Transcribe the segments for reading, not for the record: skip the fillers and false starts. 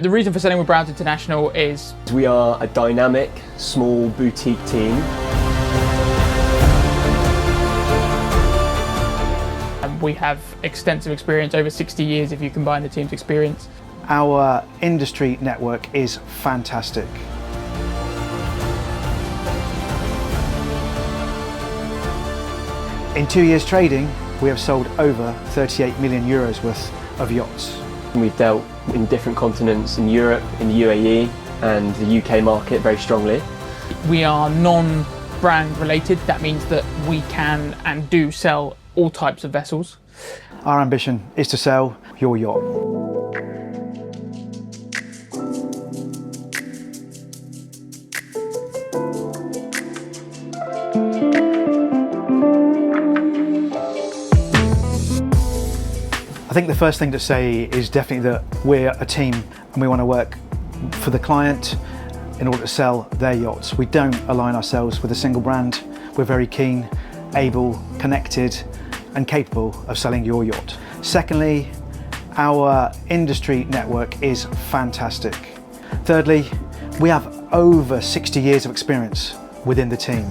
The reason for selling with Browns International is we are a dynamic, small boutique team. We have extensive experience, over 60 years if you combine the team's experience. Our industry network is fantastic. In 2 years trading, we have sold over 38 million euros worth of yachts. We've dealt in different continents, in Europe, in the UAE and the UK market very strongly. We are non-brand related. That means that we can and do sell all types of vessels. Our ambition is to sell your yacht. I think the first thing to say is definitely that we're a team and we want to work for the client in order to sell their yachts. We don't align ourselves with a single brand. We're very keen, able, connected and capable of selling your yacht. Secondly, our industry network is fantastic. Thirdly, we have over 60 years of experience within the team.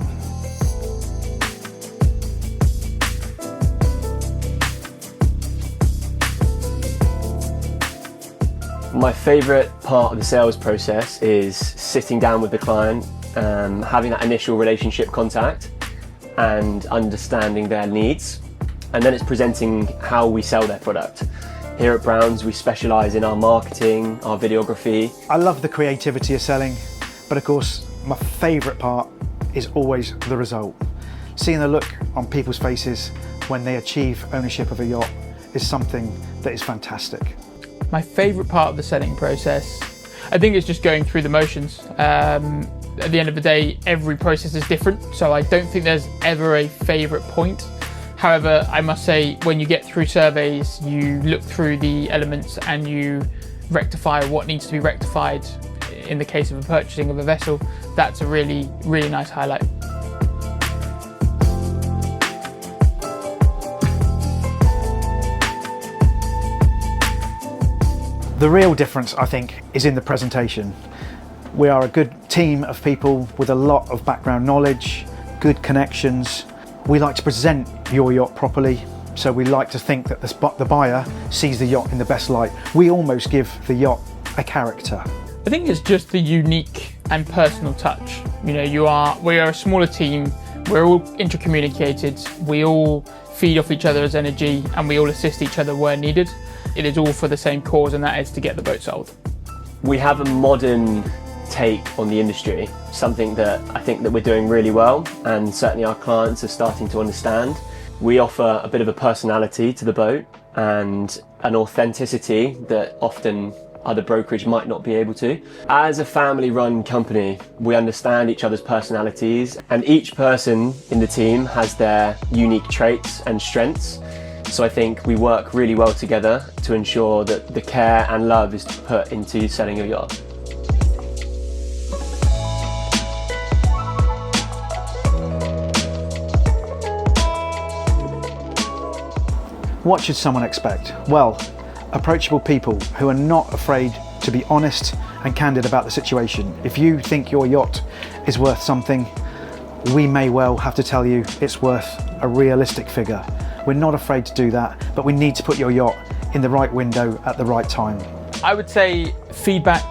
My favourite part of the sales process is sitting down with the client, having that initial relationship contact and understanding their needs. And then it's presenting how we sell their product. Here at Browns, we specialise in our marketing, our videography. I love the creativity of selling, but of course, my favourite part is always the result. Seeing the look on people's faces when they achieve ownership of a yacht is something that is fantastic. My favourite part of the selling process, I think it's just going through the motions. At the end of the day, every process is different, so I don't think there's ever a favourite point. However, I must say, when you get through surveys, you look through the elements and you rectify what needs to be rectified. In the case of a purchasing of a vessel, that's a really, really nice highlight. The real difference, I think, is in the presentation. We are a good team of people with a lot of background knowledge, good connections. We like to present your yacht properly, so we like to think that the buyer sees the yacht in the best light. We almost give the yacht a character. I think it's just the unique and personal touch. You know, we are a smaller team, we're all intercommunicated, we all feed off each other's energy and we all assist each other where needed. It is all for the same cause, and that is to get the boat sold. We have a modern take on the industry, something that I think that we're doing really well, and certainly our clients are starting to understand. We offer a bit of a personality to the boat and an authenticity that often other brokerage might not be able to. As a family-run company, we understand each other's personalities, and each person in the team has their unique traits and strengths. So I think we work really well together to ensure that the care and love is put into selling your yacht. What should someone expect? Well, approachable people who are not afraid to be honest and candid about the situation. If you think your yacht is worth something, we may well have to tell you it's worth a realistic figure. We're not afraid to do that, but we need to put your yacht in the right window at the right time. I would say feedback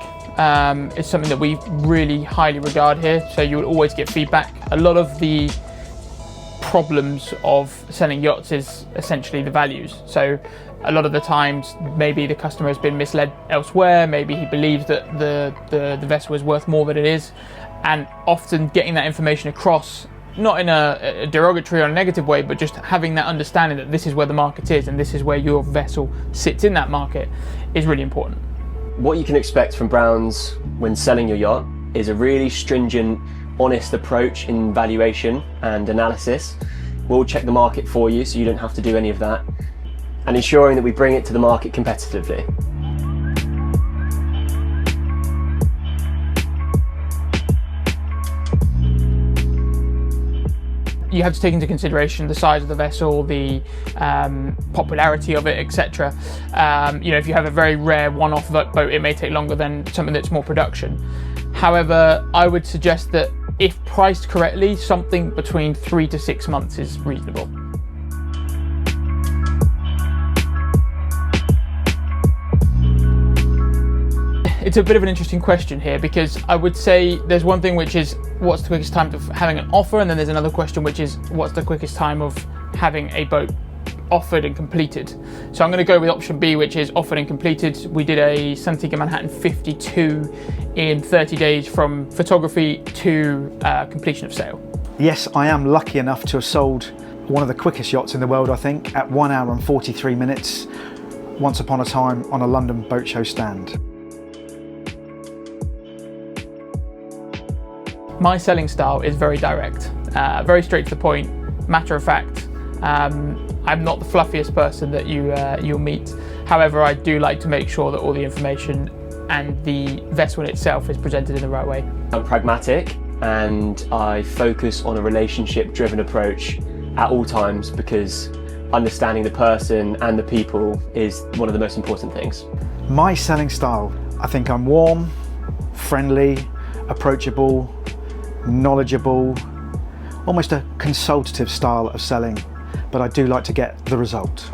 is something that we really highly regard here, so you will always get feedback. A lot of the problems of selling yachts is essentially the values. So a lot of the times maybe the customer has been misled elsewhere, maybe he believes that the vessel is worth more than it is, and often getting that information across, not in a derogatory or a negative way, but just having that understanding that this is where the market is and this is where your vessel sits in that market is really important. What you can expect from Browns when selling your yacht is a really stringent, honest approach in valuation and analysis. We'll check the market for you so you don't have to do any of that, and ensuring that we bring it to the market competitively. you have to take into consideration the size of the vessel, the popularity of it, etc. If you have a very rare one-off boat, it may take longer than something that's more production. However, I would suggest that if priced correctly, something between 3 to 6 months is reasonable. It's a bit of an interesting question here, because I would say there's one thing which is what's the quickest time of having an offer, and then there's another question which is what's the quickest time of having a boat offered and completed. So I'm going to go with option B, which is offered and completed. We did a Santika Manhattan 52 in 30 days from photography to completion of sale. Yes, I am lucky enough to have sold one of the quickest yachts in the world, I think, at 1 hour and 43 minutes, once upon a time on a London boat show stand. My selling style is very direct, very straight to the point, matter of fact. I'm not the fluffiest person that you'll meet. However, I do like to make sure that all the information and the vessel in itself is presented in the right way. I'm pragmatic, and I focus on a relationship-driven approach at all times, because understanding the person and the people is one of the most important things. My selling style, I think I'm warm, friendly, approachable, knowledgeable, almost a consultative style of selling, but I do like to get the result.